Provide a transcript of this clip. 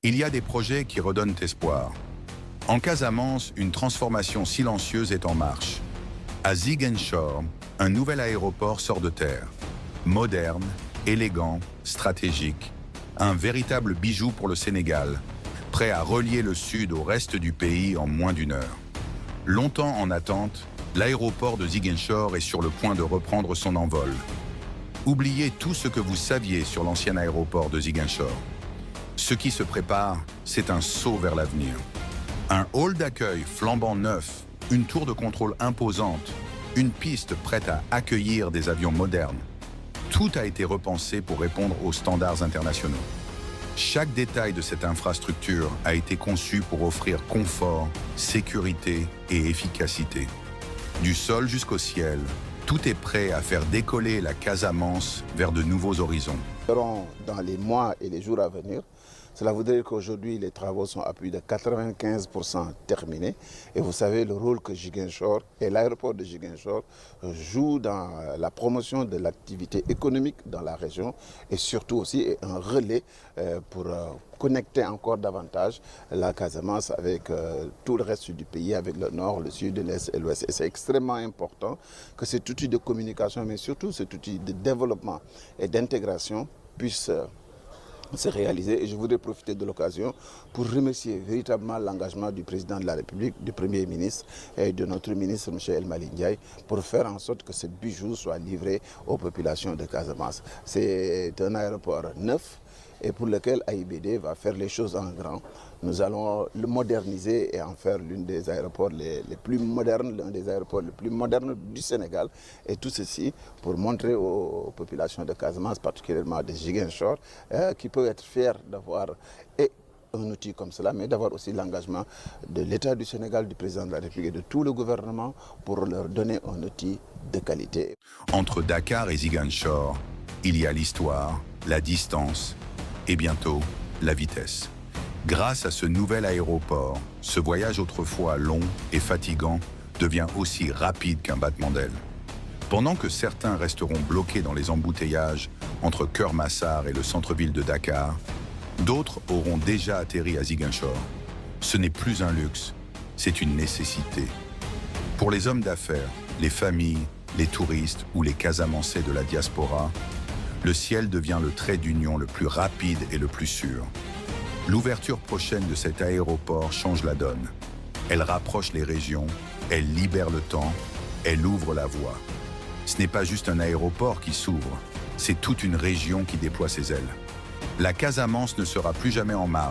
Il y a des projets qui redonnent espoir. En Casamance, une transformation silencieuse est en marche. À Ziguinchor, un nouvel aéroport sort de terre. Moderne, élégant, stratégique. Un véritable bijou pour le Sénégal, prêt à relier le sud au reste du pays en moins d'une heure. Longtemps en attente, l'aéroport de Ziguinchor est sur le point de reprendre son envol. Oubliez tout ce que vous saviez sur l'ancien aéroport de Ziguinchor. Ce qui se prépare, c'est un saut vers l'avenir. Un hall d'accueil flambant neuf, une tour de contrôle imposante, une piste prête à accueillir des avions modernes. Tout a été repensé pour répondre aux standards internationaux. Chaque détail de cette infrastructure a été conçu pour offrir confort, sécurité et efficacité. Du sol jusqu'au ciel, tout est prêt à faire décoller la Casamance vers de nouveaux horizons. Dans les mois et les jours à venir, cela voudrait dire qu'aujourd'hui, les travaux sont à plus de 95% terminés. Et vous savez le rôle que Ziguinchor et l'aéroport de Ziguinchor jouent dans la promotion de l'activité économique dans la région et surtout aussi un relais pour connecter encore davantage la Casamance avec tout le reste du pays, avec le nord, le sud, l'est et l'ouest. Et c'est extrêmement important que cet outil de communication, mais surtout cet outil de développement et d'intégration puisse se réaliser. Et je voudrais profiter de l'occasion pour remercier véritablement l'engagement du président de la République, du Premier ministre et de notre ministre M. El Malick Ndiaye pour faire en sorte que ce bijou soit livré aux populations de Casamance. C'est un aéroport neuf et pour lequel AIBD va faire les choses en grand. Nous allons le moderniser et en faire l'un des aéroports les plus modernes, l'un des aéroports les plus modernes du Sénégal. Et tout ceci pour montrer aux populations de Casamance, particulièrement de Ziguinchor, qui peuvent être fiers d'avoir un outil comme cela, mais d'avoir aussi l'engagement de l'État du Sénégal, du président de la République et de tout le gouvernement pour leur donner un outil de qualité. Entre Dakar et Ziguinchor, il y a l'histoire, la distance et bientôt la vitesse. Grâce à ce nouvel aéroport, ce voyage autrefois long et fatigant devient aussi rapide qu'un battement d'aile. Pendant que certains resteront bloqués dans les embouteillages entre Keur Massar et le centre-ville de Dakar, d'autres auront déjà atterri à Ziguinchor. Ce n'est plus un luxe, c'est une nécessité. Pour les hommes d'affaires, les familles, les touristes ou les Casamançais de la diaspora, le ciel devient le trait d'union le plus rapide et le plus sûr. L'ouverture prochaine de cet aéroport change la donne. Elle rapproche les régions, elle libère le temps, elle ouvre la voie. Ce n'est pas juste un aéroport qui s'ouvre, c'est toute une région qui déploie ses ailes. La Casamance ne sera plus jamais en marge.